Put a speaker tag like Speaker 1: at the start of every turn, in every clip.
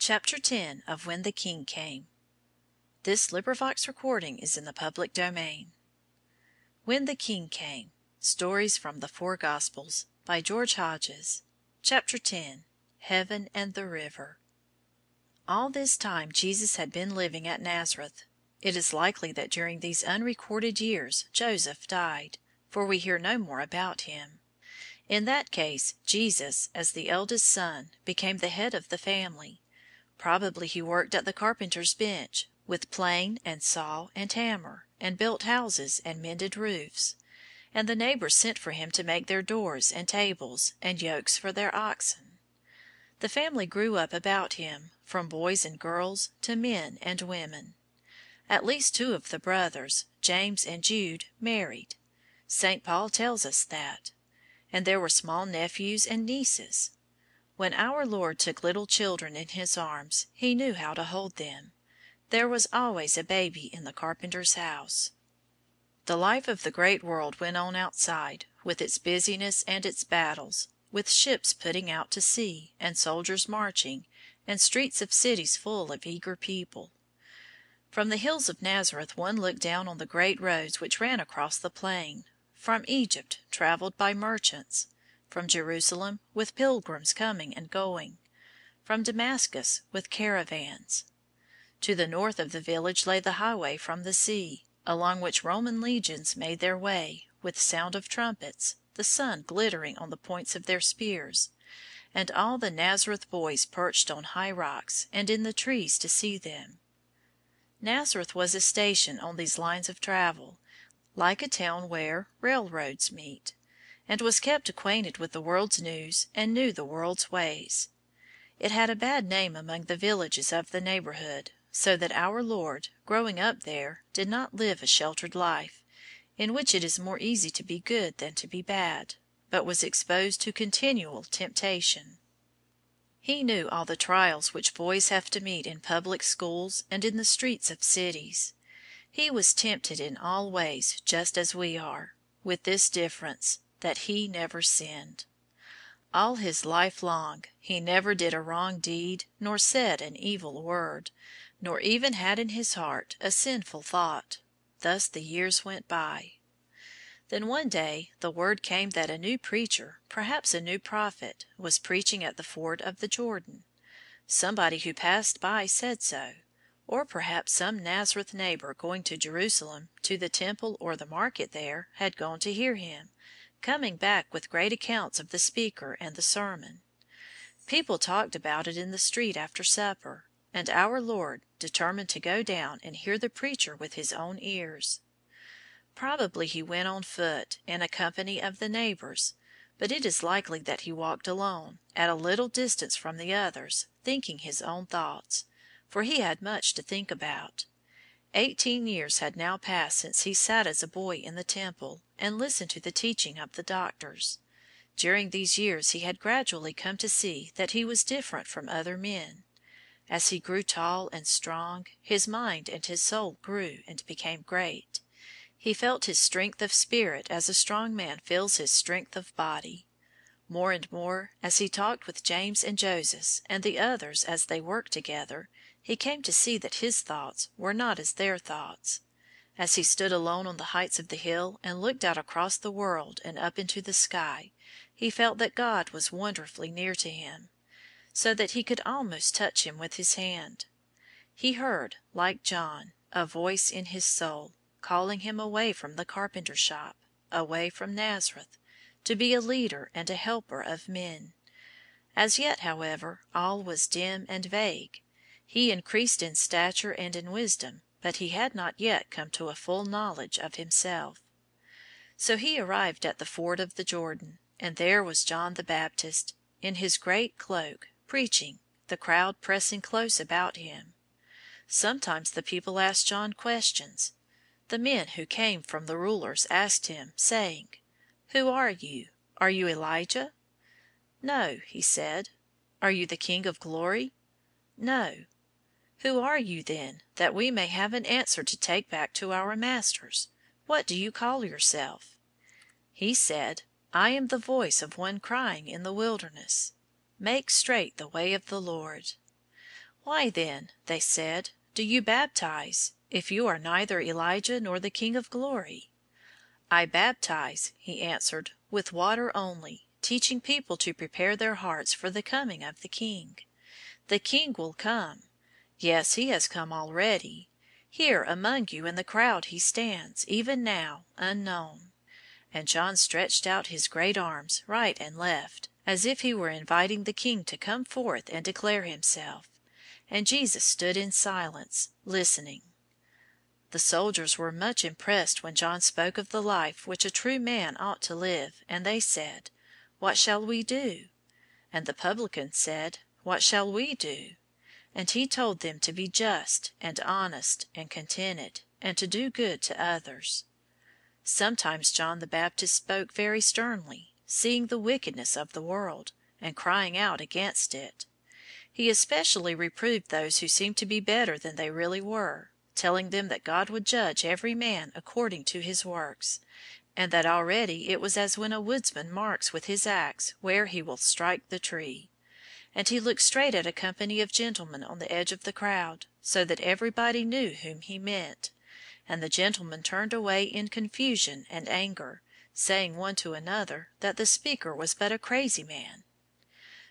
Speaker 1: Chapter 10 of When the King Came. This recording is in the public domain. When the King Came. Stories from the Four Gospels by George Hodges. Chapter 10. Heaven and the River. All this time Jesus had been living at Nazareth. It is likely that during these unrecorded years Joseph died, for we hear no more about him. In that case, Jesus, as the eldest son, became the head of the family. Probably he worked at the carpenter's bench, with plane and saw and hammer, and built houses and mended roofs. And the neighbors sent for him to make their doors and tables and yokes for their oxen. The family grew up about him, from boys and girls to men and women. At least two of the brothers, James and Jude, married. St. Paul tells us that. And there were small nephews and nieces. When our Lord took little children in his arms, he knew how to hold them. There was always a baby in the carpenter's house. The life of the great world went on outside, with its busyness and its battles, with ships putting out to sea, and soldiers marching, and streets of cities full of eager people. From the hills of Nazareth one looked down on the great roads which ran across the plain, from Egypt, travelled by merchants, from Jerusalem, with pilgrims coming and going, from Damascus, with caravans. To the north of the village lay the highway from the sea, along which Roman legions made their way, with sound of trumpets, the sun glittering on the points of their spears, and all the Nazareth boys perched on high rocks and in the trees to see them. Nazareth was a station on these lines of travel, like a town where railroads meet, and was kept acquainted with the world's news and knew the world's ways. It had a bad name among the villages of the neighborhood, so that our Lord, growing up there, did not live a sheltered life, in which it is more easy to be good than to be bad, but was exposed to continual temptation. He knew all the trials which boys have to meet in public schools and in the streets of cities. He was tempted in all ways just as we are, with this difference, that he never sinned. All his life long he never did a wrong deed nor said an evil word, nor even had in his heart a sinful thought. Thus the years went by. Then one day the word came that a new preacher, perhaps a new prophet, was preaching at the ford of the Jordan. Somebody who passed by said so, or perhaps some Nazareth neighbor going to Jerusalem, to the temple or the market there, had gone to hear him, coming back with great accounts of the speaker and the sermon. People talked about it in the street after supper, and our Lord determined to go down and hear the preacher with his own ears. Probably he went on foot, in a company of the neighbors, but it is likely that he walked alone, at a little distance from the others, thinking his own thoughts, for he had much to think about. 18 years had now passed since he sat as a boy in the temple, and listened to the teaching of the doctors. During these years he had gradually come to see that he was different from other men. As he grew tall and strong, his mind and his soul grew and became great. He felt his strength of spirit as a strong man feels his strength of body. More and more, as he talked with James and Joseph and the others as they worked together, he came to see that his thoughts were not as their thoughts. As he stood alone on the heights of the hill and looked out across the world and up into the sky, he felt that God was wonderfully near to him, so that he could almost touch him with his hand. He heard, like John, a voice in his soul, calling him away from the carpenter shop, away from Nazareth, to be a leader and a helper of men. As yet, however, all was dim and vague. He increased in stature and in wisdom, but he had not yet come to a full knowledge of himself. So he arrived at the ford of the Jordan, and there was John the Baptist, in his great cloak, preaching, the crowd pressing close about him. Sometimes the people asked John questions. The men who came from the rulers asked him, saying, "Who are you? Are you Elijah?" "No," he said. "Are you the King of glory?" "No." "Who are you, then, that we may have an answer to take back to our masters? What do you call yourself?" He said, "I am the voice of one crying in the wilderness, 'Make straight the way of the Lord.'" "Why, then," they said, "do you baptize, if you are neither Elijah nor the King of glory?" "I baptize," he answered, "with water only, teaching people to prepare their hearts for the coming of the King. The King will come. Yes, he has come already. Here among you in the crowd he stands, even now, unknown." And John stretched out his great arms right and left, as if he were inviting the King to come forth and declare himself. And Jesus stood in silence, listening. The soldiers were much impressed when John spoke of the life which a true man ought to live, and they said, "What shall we do?" And the publicans said, "What shall we do?" And he told them to be just and honest and contented, and to do good to others. Sometimes John the Baptist spoke very sternly, seeing the wickedness of the world, and crying out against it. He especially reproved those who seemed to be better than they really were, telling them that God would judge every man according to his works, and that already it was as when a woodsman marks with his axe where he will strike the tree. And he looked straight at a company of gentlemen on the edge of the crowd, so that everybody knew whom he meant. And the gentlemen turned away in confusion and anger, saying one to another that the speaker was but a crazy man.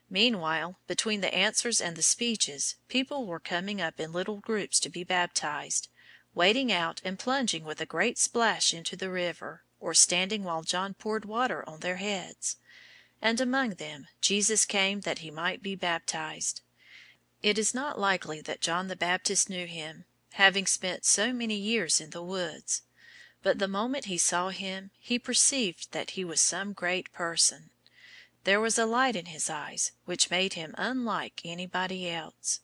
Speaker 1: Meanwhile, between the answers and the speeches, people were coming up in little groups to be baptized, wading out and plunging with a great splash into the river, or standing while John poured water on their heads. And among them Jesus came that he might be baptized. It is not likely that John the Baptist knew him, having spent so many years in the woods, but the moment he saw him he perceived that he was some great person. There was a light in his eyes which made him unlike anybody else.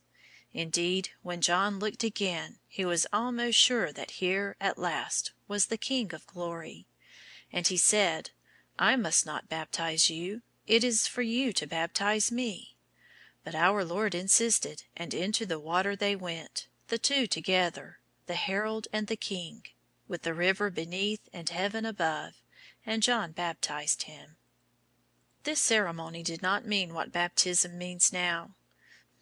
Speaker 1: Indeed, when John looked again, he was almost sure that here at last was the King of glory. And he said, "I must not baptize you. It is for you to baptize me." But our Lord insisted, and into the water they went, the two together, the herald and the King, with the river beneath and heaven above, and John baptized him. This ceremony did not mean what baptism means now.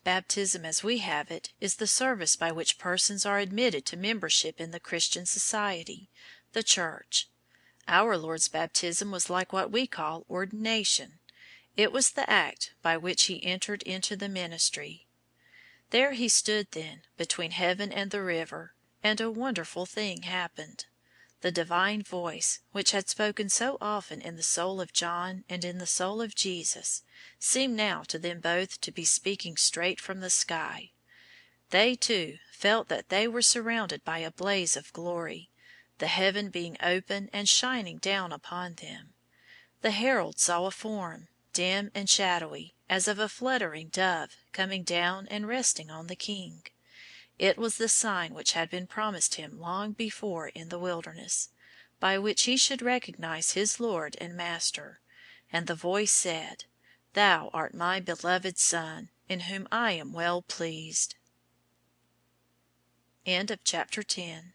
Speaker 1: Baptism as we have it is the service by which persons are admitted to membership in the Christian society, the Church. Our Lord's baptism was like what we call ordination. It was the act by which he entered into the ministry. There he stood then, between heaven and the river, and a wonderful thing happened. The divine voice, which had spoken so often in the soul of John and in the soul of Jesus, seemed now to them both to be speaking straight from the sky. They, too, felt that they were surrounded by a blaze of glory, the heaven being open and shining down upon them. The herald saw a form, dim and shadowy, as of a fluttering dove, coming down and resting on the King. It was the sign which had been promised him long before in the wilderness, by which he should recognize his Lord and Master. And the voice said, "Thou art my beloved Son, in whom I am well pleased." End of chapter 10.